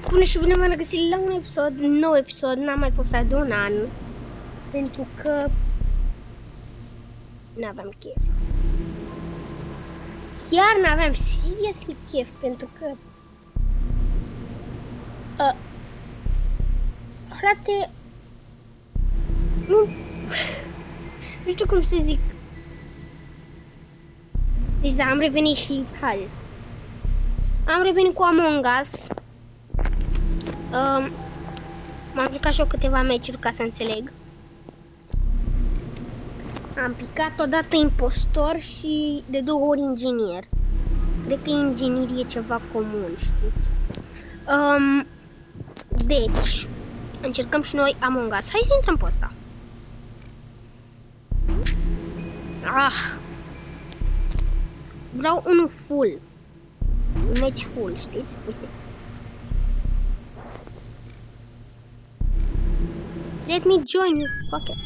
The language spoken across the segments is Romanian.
Bună și bine m-am regăsit la un nou episod, n-am mai postat de un an, pentru că n-aveam chef. Chiar n-aveam seriously chef, pentru că frate, nu știu cum să zic. Deci da, am revenit și hai. Am revenit cu Among Us. M-am jucat și eu câteva meciuri ca să înțeleg. Am picat odată impostor și de 2 ori inginier. Cred că inginer e ceva comun, știți? Deci, încercăm și noi Among Us. Hai să intrăm pe ăsta. Vreau unul full. Un match full, știți? Uite. Let me join you, fucker.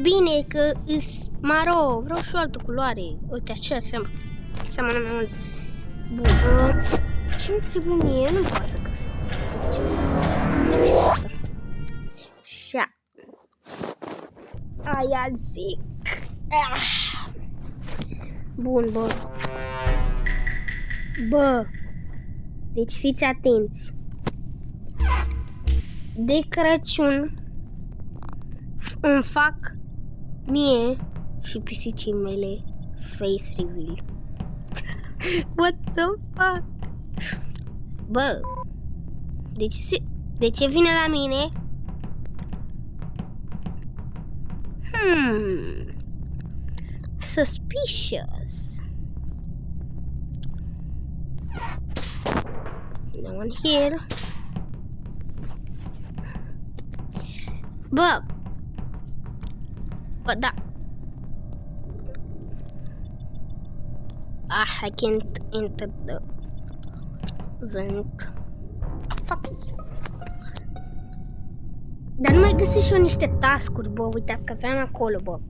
Bine că îs maro, vreau și o altă culoare. Uite, aceea seamănă mai mult. Bun, ce-mi trebuie mie? Nu-mi pasă că să... Așa. Aia zic. Bun, bă. Bă. Deci fiți atenți. De Crăciun îmi fac mie și pisicii mele face reveal. What the fuck? Bă, de ce vine la mine? Suspicious. No one here. Bă, da. I can't enter the vent. Fuck. Dar nu mai găsesc și eu niște task-uri, bă, uite că aveam acolo, bă.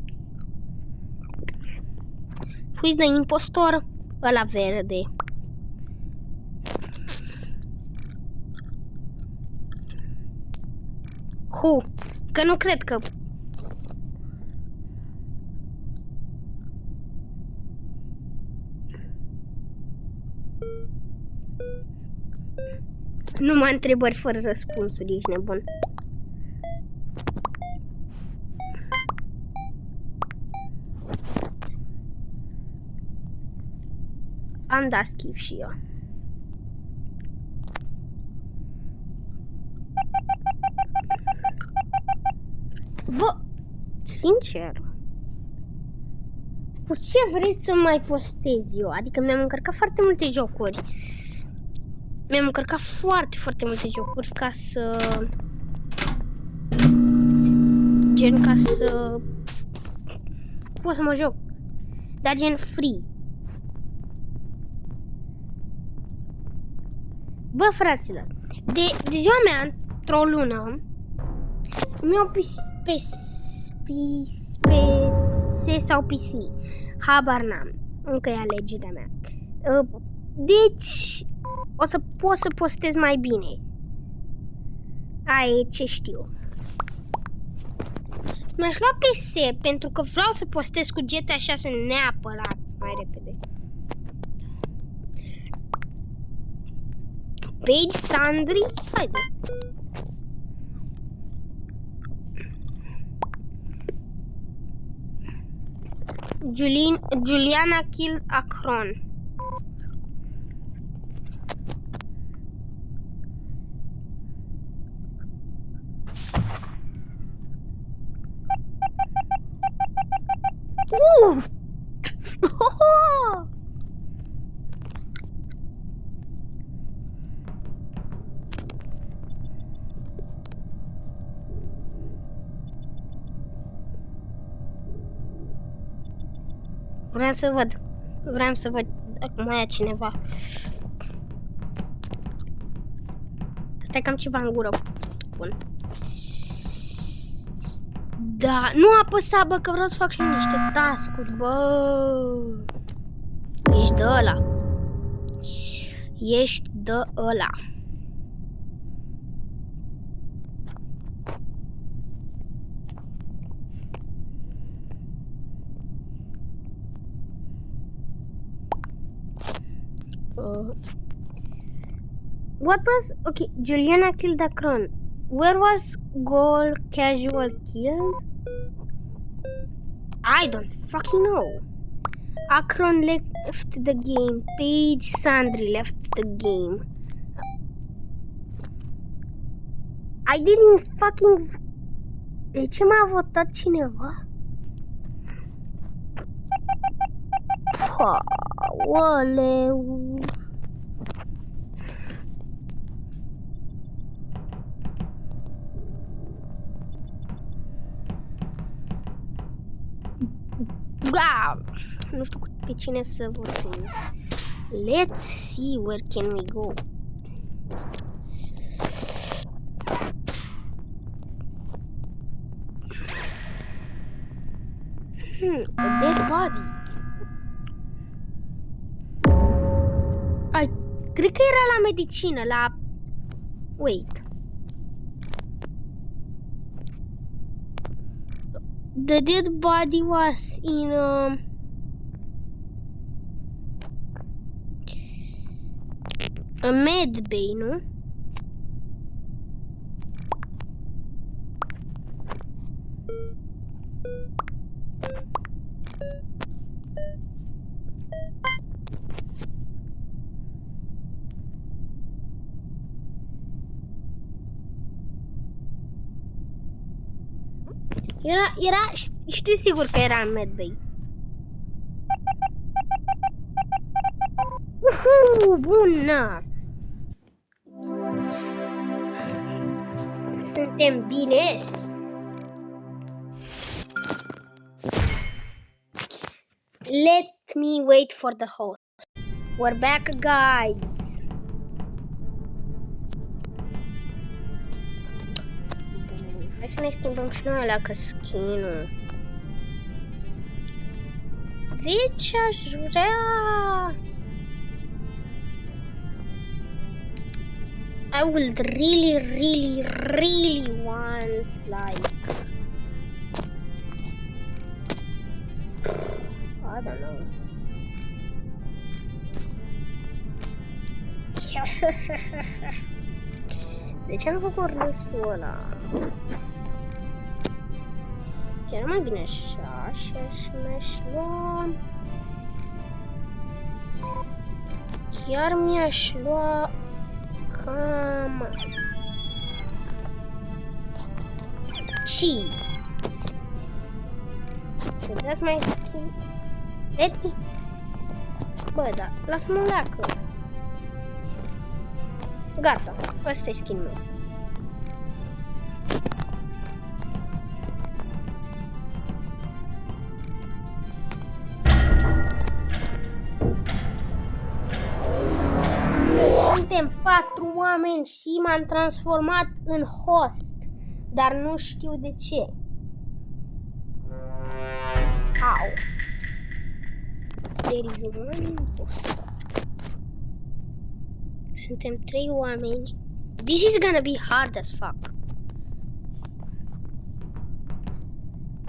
Fuiți de impostor, ăla verde. Că nu cred că... Numai întrebări fără răspunsuri, ești nebun. Am dat skip și eu. Bă, sincer, cu ce vreți să mai postez eu? Adică mi-am încărcat foarte multe jocuri. Mi-am încărcat foarte multe jocuri ca să... Gen ca să... pot să mă joc. Dar gen free. Bă, fraților, de ziua mea, într-o lună, mi-au PC sau PC. Habar n-am. Încă e alegerea mea. Deci, o să pot să postez mai bine. Aia e ce știu. Mi-aș lua PC pentru că vreau să postez cu GTA 6 neapărat mai repede. Page Sandri? Haide. Juliana Kill Acron. Vreau să văd dacă mai e cineva. Stai că am ceva în gură. Bun. Da, nu apăsa, bă, că vreau să fac și niște task-uri, bă. Ești de ăla. Ești de ăla. What was... Okay, Juliana killed Akron. Where was Goal Casual killed? I don't fucking know. Akron left the game. Paige Sandri left the game. I didn't fucking... De ce m-a votat cineva? Oleu. Nu știu pe cine să votez. Let's see where can we go. A dead body. Cred că era la medicină, la... Wait. The dead body was in a med bay, nu? Știu sigur că era în medbay. Bună! Suntem bine. Let me wait for the host. We're back, guys. Hai să ne schimbăm și noi alea, că skin-ul. Deci aș vrea... I would really want, like... I don't know. De ce am făcut râsul ăla? Chiar mai bine așa și mi-aș lua... Chiar mi-aș lua... Cam... Cheese. So that's my skin. Let me... Bă, da, lasă-mă leacă. Gata, ăsta e skin-ul meu. Suntem 4 oameni și m-am transformat în host, dar nu știu de ce. Au. There is one imposter. Suntem 3 oameni. This is gonna be hard as fuck.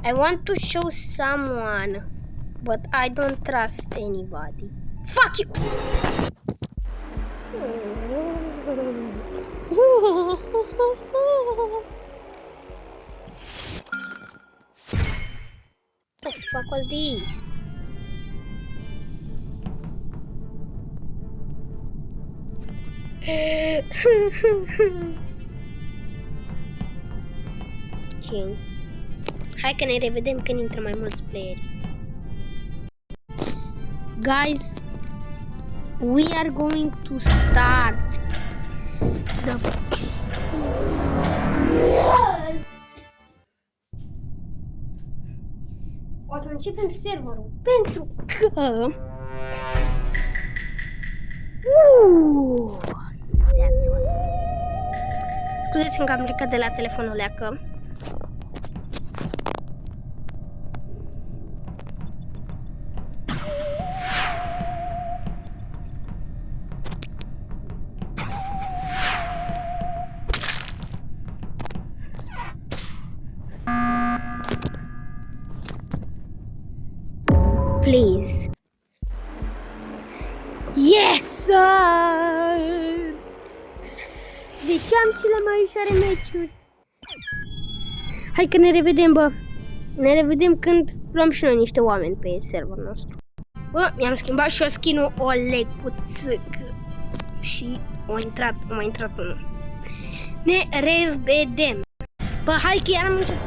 I want to show someone, but I don't trust anybody. Fuck you! What the fuck was this? Ok. Hai că ne revedem când intră mai mulți playeri. Guys, we are going to start the... O să începem serverul pentru că... That's what. Scuzați-mi că am plecat de la telefonul leacă. Please. Yes, sir! ce am cele mai ușoare meciuri? Hai că ne revedem, bă. Ne revedem când luăm și noi niște oameni pe serverul nostru. Bă, mi-am schimbat și eu skin-ul Oleg Puțâc. Și a mai intrat unul. Ne revedem. Bă, hai că iar am început.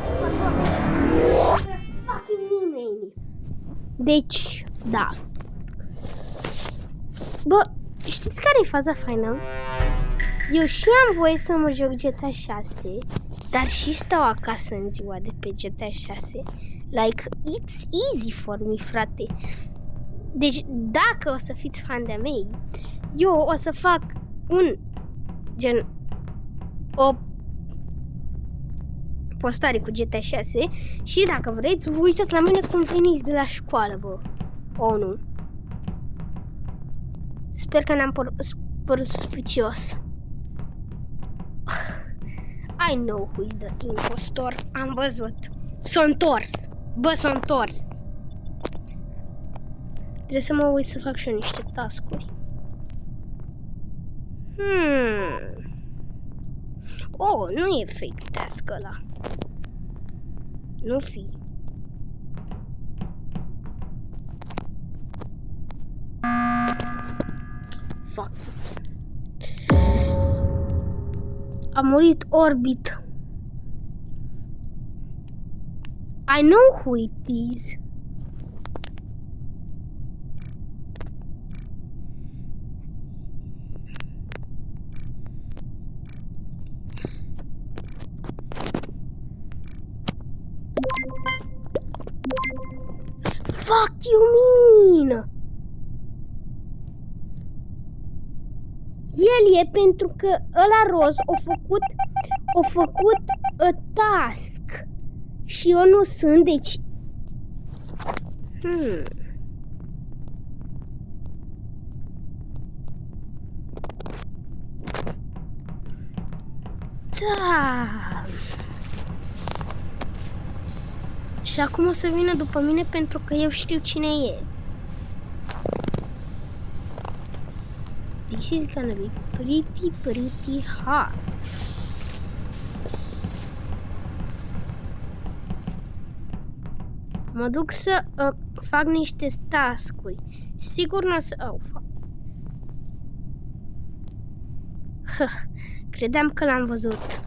Fucking nimeni. Deci, da. Bă, știți care e faza faină? Eu și am voie să mă joc GTA 6, dar și stau acasă în ziua de pe GTA 6. Like, it's easy for me, frate. Deci, dacă o să fiți fan de-a mei, eu o să fac o postare cu GTA 6 și dacă vreți, vă uitați la mine cum veniți de la școală, bă. Oh, nu. Sper că n-am părut suspicios. I know who is the impostor. Am văzut. S-a întors. Bă, s-a întors. Trebuie să mă uit să fac și eu niște task-uri. Oh, nu e fake task ăla. Nu fi. Fuck. A murit Orbit. I know who it is. Fuck you mean? El e pentru că ăla roz a făcut a task și eu nu sunt, deci Da. Și acum o să vină după mine pentru că eu știu cine e. This is gonna be pretty hard. Mă duc să fac niște task-uri. Sigur nu o să... fac. Credeam că l-am văzut.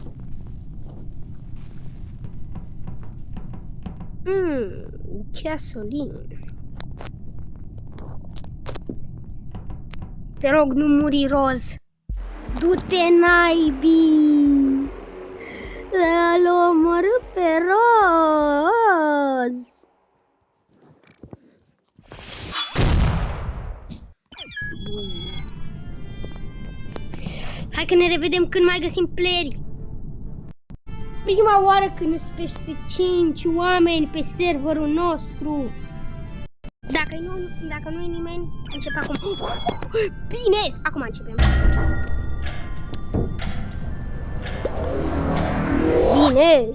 Gasoline. Te rog, nu muri, Roz. Du-te, naibii! L-a omorât pe Roz! Hai că ne revedem când mai găsim playeri. Prima oară când sunt peste 5 oameni pe serverul nostru. Dacă nu e nimeni, începe acum. Bine, acum începem. Bine,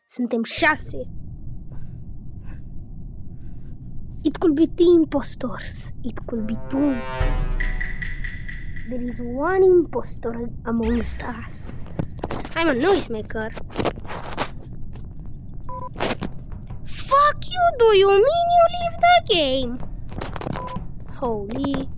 suntem 6. It could be the impostors. It could be 2. There is one impostor amongst us. I'm a noisemaker. Fuck you, do you mean you leave the game? Holy.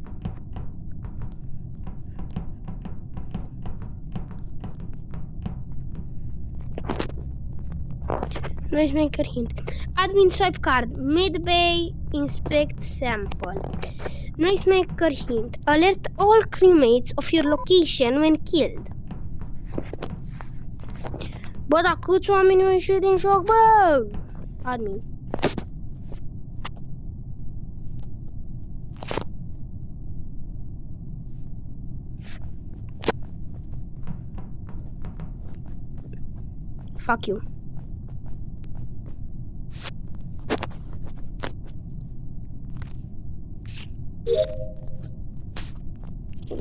Noisemaker hint. Admin swipe card. Medbay inspect sample. Noisemaker hint. Alert all crewmates of your location when killed. Bă, dar câți oameni au ieșit din joc, bă? Admin. Fuck you.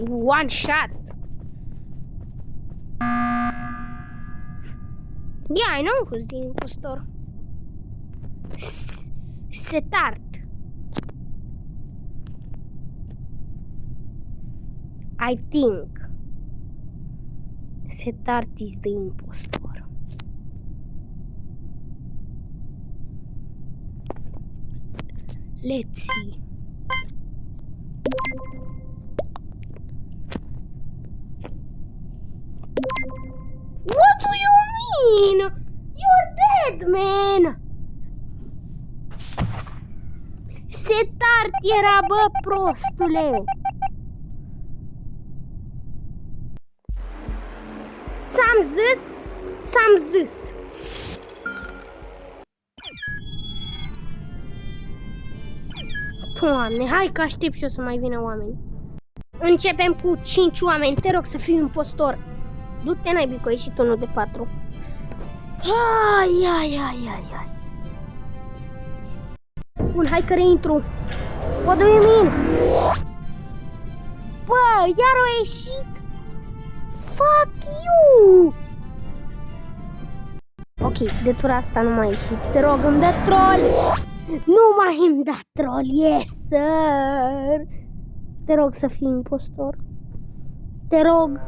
One shot. Yeah, I know who's the impostor. Setart. I think. Set artist de impostor. Let's see. What do you mean? You're dead, man! Setart era, bă, prostule! Ți-am zis! Doamne, hai că aștept și eu să mai vină oameni. Începem cu 5 oameni, te rog să fiu impostor. Du-te, naibii, că a ieșit unul de 4. Ai. Bun, hai că reintru. What do you mean? Bă, iar a ieșit. Fuck you! Ok, de tura asta nu m-a ieșit. Te rog, îmi dă troll! Nu mai îmi da troll, yes, sir! Te rog să fii impostor. Te rog.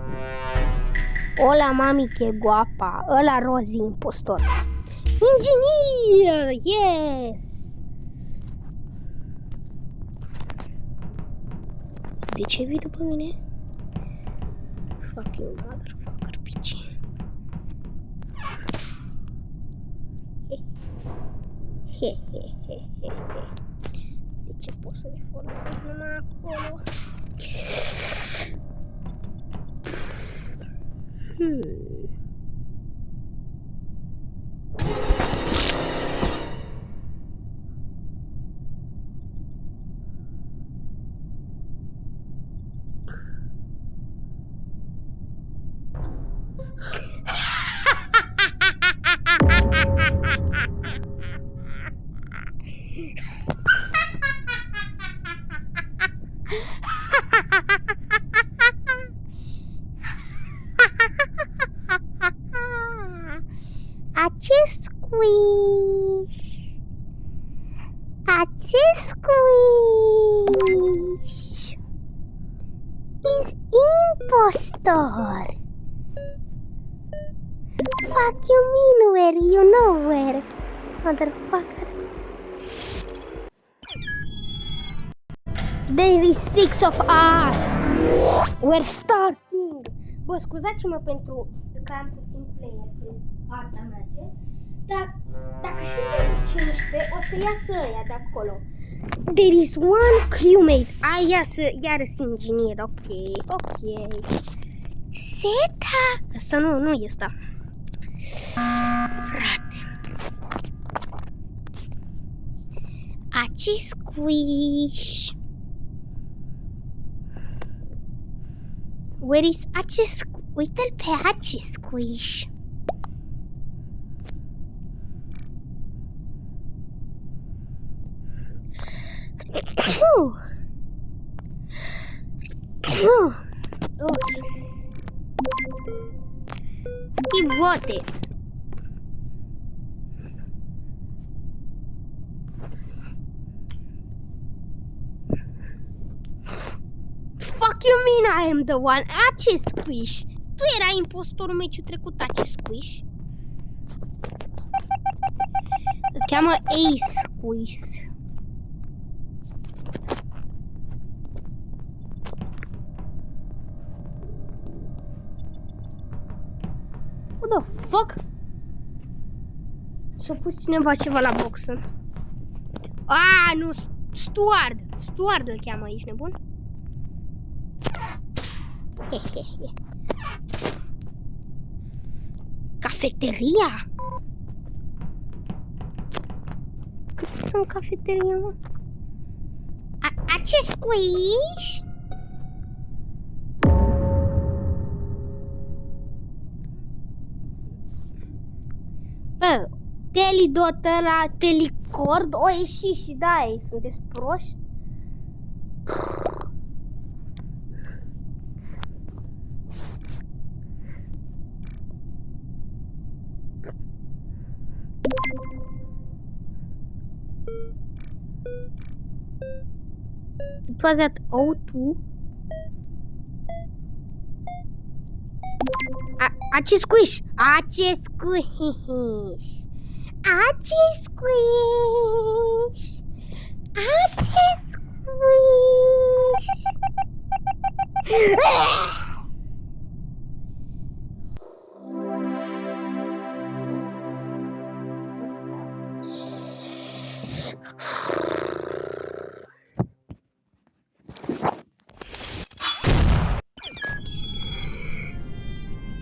Hola, mami, que guapa. Ăla Rozi, impostor. Inginer! Yes! De ce vii după mine? Fuck you, motherfucker, bitch. He. De ce pot să le folosesc numai acolo? Acest squish is impostor. Fuck you mean where? You know where, motherfucker. There is 6 of us. We're starting. Bă, scuzați-mă pentru că am puțin player pe harta mea, dar dacă știu pentru 15, o să iasă ăia de acolo. There is one crewmate. Iară inginer, ok. Seta. Asta nu e asta. Frate. Acest squish. Where is acest? Uite-l pe acest squish. Schimb vote. Fuck you mean I am the one? Acest squish. Tu erai impostorul meciul trecut, acest squish. Îl cheamă Ace Squish. What the fuck? Și-a pus cineva ceva la boxă. Nu, Stuart. Stuart îl cheamă aici, nebun. Cafeteria? Cât sunt cafeteria, mă? Acest squish? Bă, Telidot ăla, Telecord, o ieși și da, ei sunteți proști? It was at O2. Ace squish! Ace squish! Ace squish! Ace squish!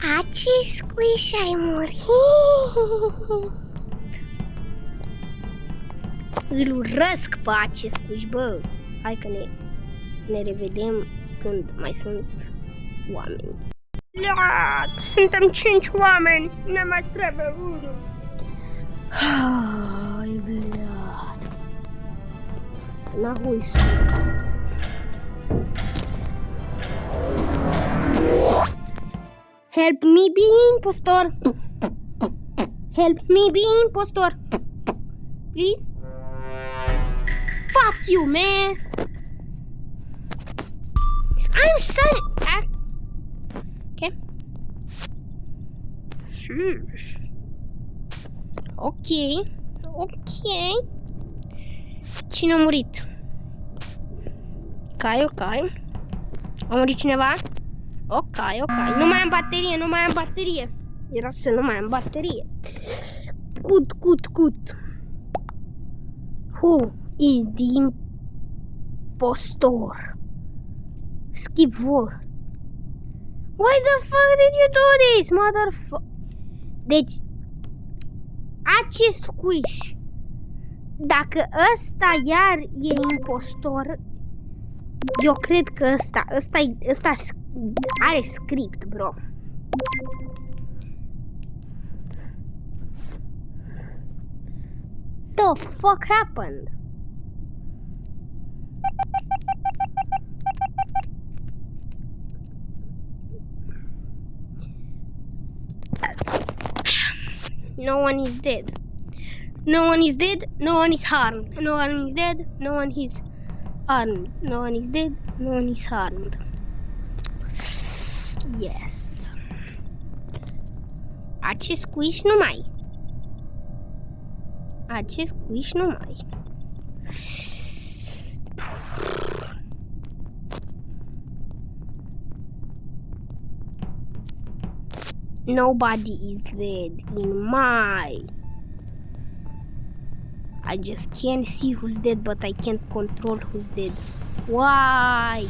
Ace squish, ai murit! Îl urăsc pe Ace squish, bă! Hai că ne revedem când mai sunt oameni. Suntem 5 oameni, ne mai trebuie unul. Ai, bleat. Nahui Help me be impostor. Help me be impostor. Please. Fuck you, man. I'm sorry. Okay. Ok. Cine a murit? Ok. A murit cineva? Ok. Nu mai am baterie. Era să nu mai am baterie. Good. Who is the impostor? Skip war. Why the fuck did you do this, motherfucker? Deci, Ace squish. Dacă ăsta iar e impostor, eu cred că ăsta are script, bro. The fuck happened? No one is dead. No one is dead. No one is harmed. No one is dead. No one is harmed. No one is dead. No one is harmed. Yes. Ace squish numai. Ace squish numai. Nobody is dead in my... I just can't see who's dead, but I can't control who's dead. Why?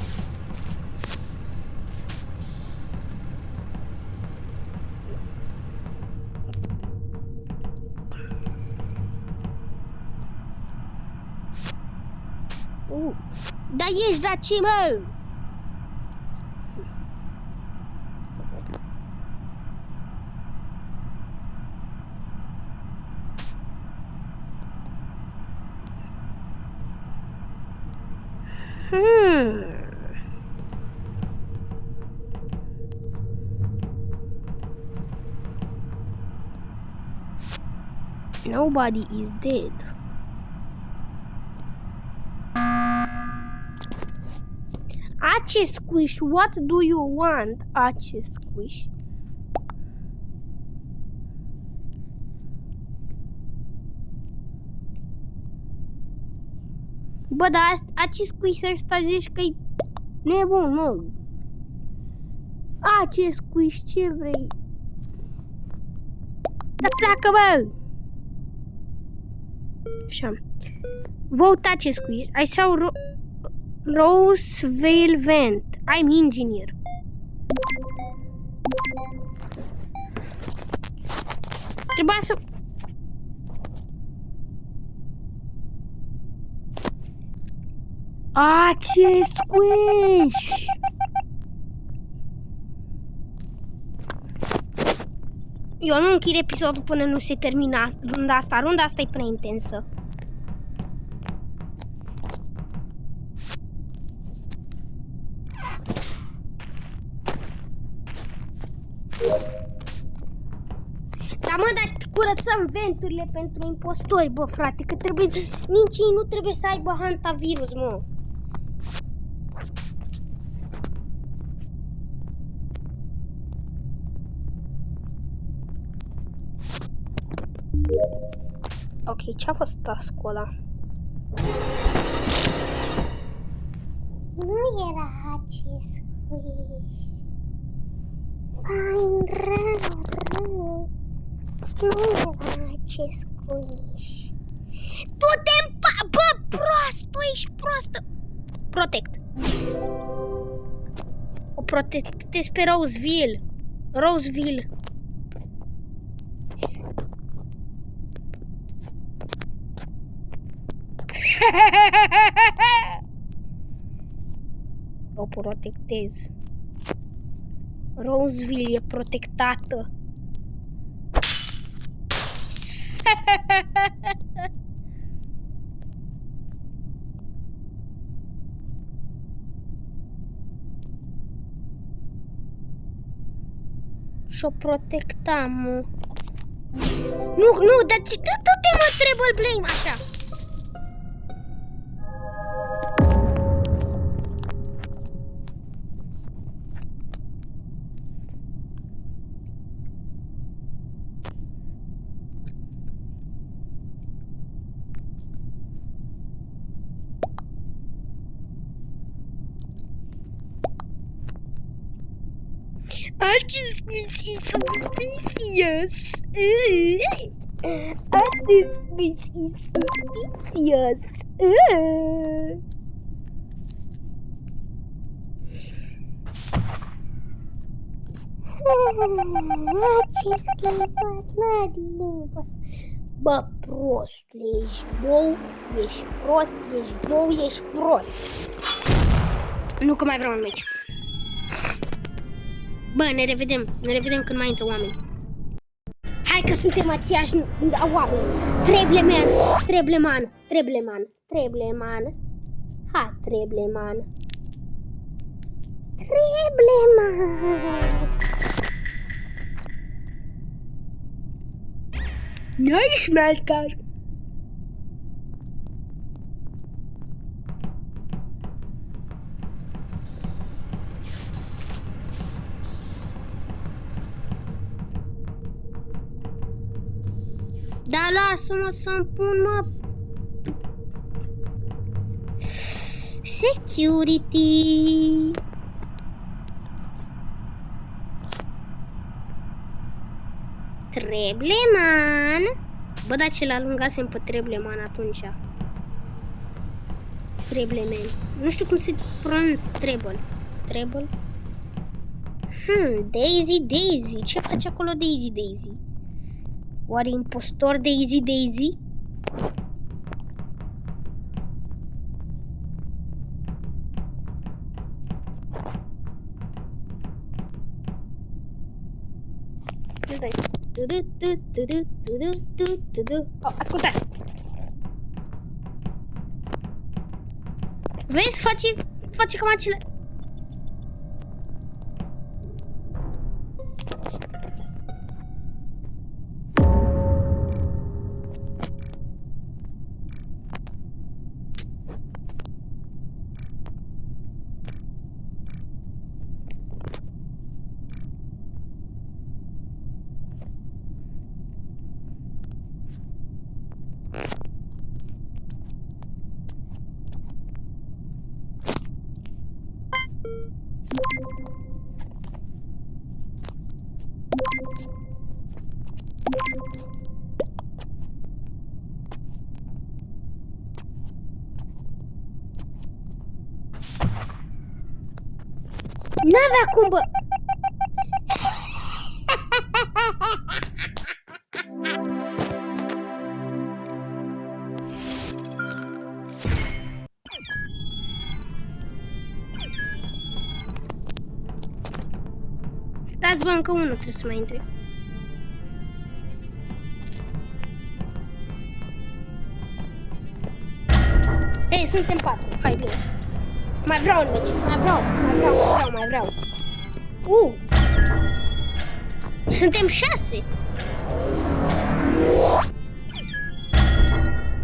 Da ești, da ce, mă? Nobody is dead. Ace squish, what do you want, Ace squish? Bă, dar Ace squish ăsta zici că-i nebun, mă. Ace squish, ce vrei? Dar pleacă, bă! Așa. Vote Ace squish. I saw Rosevale vent. I'm engineer. Trebuia să... Ace squish! Eu nu închid episodul până nu se termină runda asta. Runda asta e prea intensă. Da, mă, dar curățăm venturile pentru impostori, bă, frate, că trebuie... Nici ei nu trebuie să aibă hantavirus, mă. Ok, ce-a fost task-ul ăla? Nu era acest squish. Bani rău. Nu era acest squish. Du-te bă, proastă, ești proastă! Protect. O protectez pe Roseville. Roseville. O protectez. Roseville e protectată. Și-o protectam. Nu, dar ce... Du-te mă, Treble Blame, așa. Acest squeeze is suspicious. Acest squeeze is suspicious. Acest squish n-a limbă. Bă, prostule, ești bou, ești prost, ești bou, ești prost. Nu că mai vreau un meci. Bă, ne revedem când mai intră oameni. Hai că suntem aceiași oameni. Trebleman. Hai, Trebleman. N-ai șmecher. Da, lasă-mă să-mi pun, mă. Security. Trebleman. Bă, dar ce l-alungasem pe Trebleman atunci. Trebleman. Nu știu cum se pronunță Treble. Daisy. Ce face acolo Daisy? Oare impostor Daisy? Ascultați! Vezi? Face cam acele... N-avea cum, bă! Stați, bă, încă unul trebuie să mai intre. Ei, suntem 4. Hai, bine. Mai vreau un meci. Mai vreau. Suntem 6.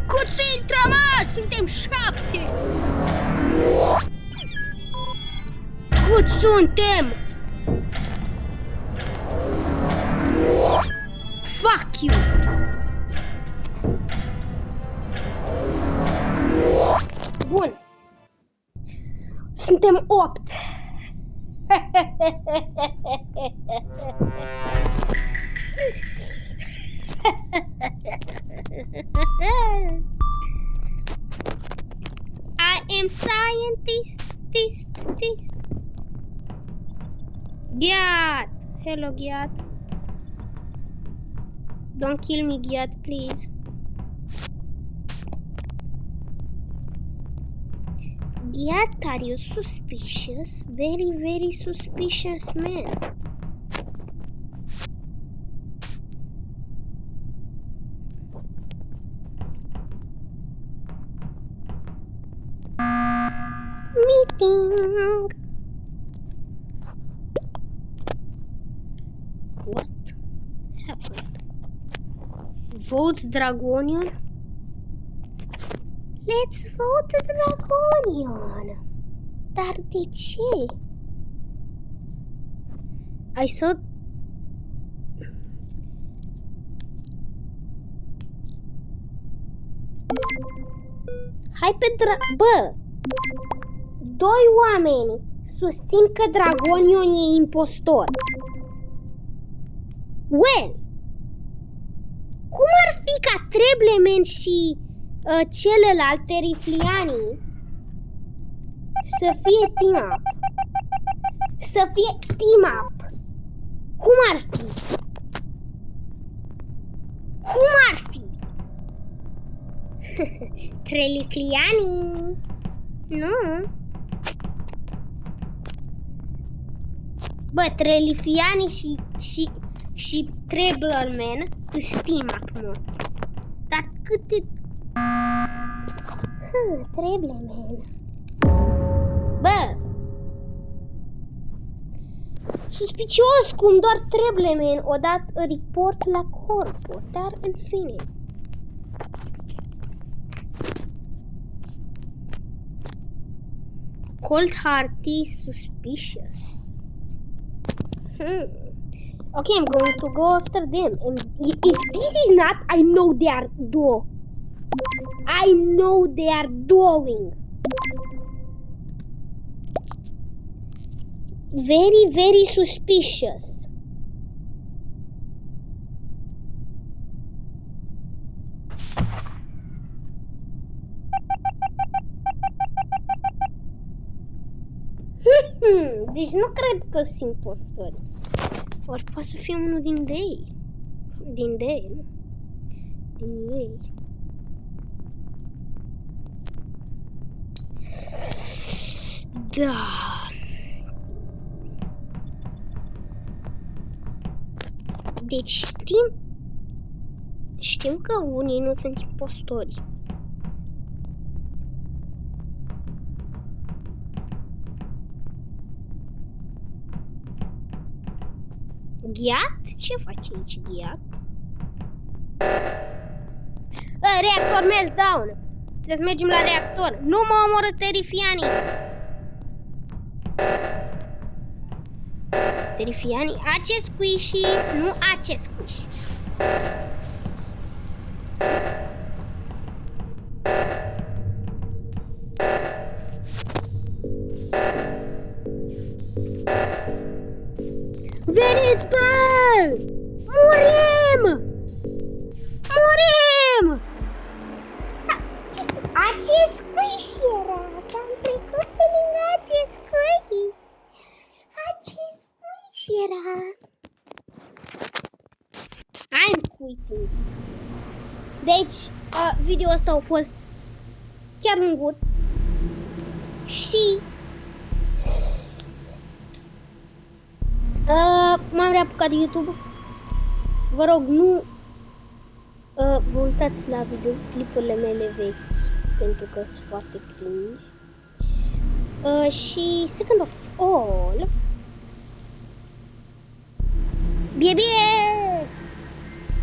Cât să intrăm, mă? Suntem 7. Cât suntem? Fuck you. Suntem 8. I am scientist. Ghiat. Hello, Ghiat. Don't kill me, Ghiat, please. Ghiat, are you suspicious? Very, very suspicious, man. Meeting. What happened? Vote Dragonian? Let's vote Dragonian. Dar de ce? I saw... Hai pe Bă! Doi oameni susțin că Dragonian e impostor. Well, cum ar fi ca Trebleman și celălalt Teriflianii să fie team up? Să fie team up. Cum ar fi? Cum ar fi? Teriflianii? Nu. Bă, Trelifianii și Trebleman îs team acum. Dar câte... Trebleman. Bă! Suspicios cum doar Trebleman o dat report la corpo, dar în fine. Cold Hearty suspicious. Okay, I'm going to go after them. And if this is not, I know they are doing. Very, very suspicious. Deci nu cred că sunt impostori. Ori poate să fie unul din ei. Din ei. Da. Deci știm că unii nu sunt impostori. Ghiat? Ce face aici Ghiat? Reactor meltdown! Trebuie să mergem la reactor. Nu mă omoră Terifianii! Terifianii? Acest squishy, nu acest squishy. Veniți, bă! Murim! Acest squish era, că am trecut pe lângă acest squish. Acest squish era. I'm quitting. Deci, video ăsta a fost chiar lungut. Și m-am reapucat de YouTube. Vă rog, nu vă uitați la videoclipurile mele vechi, pentru că sunt foarte cringe. Și second of all, bie bie!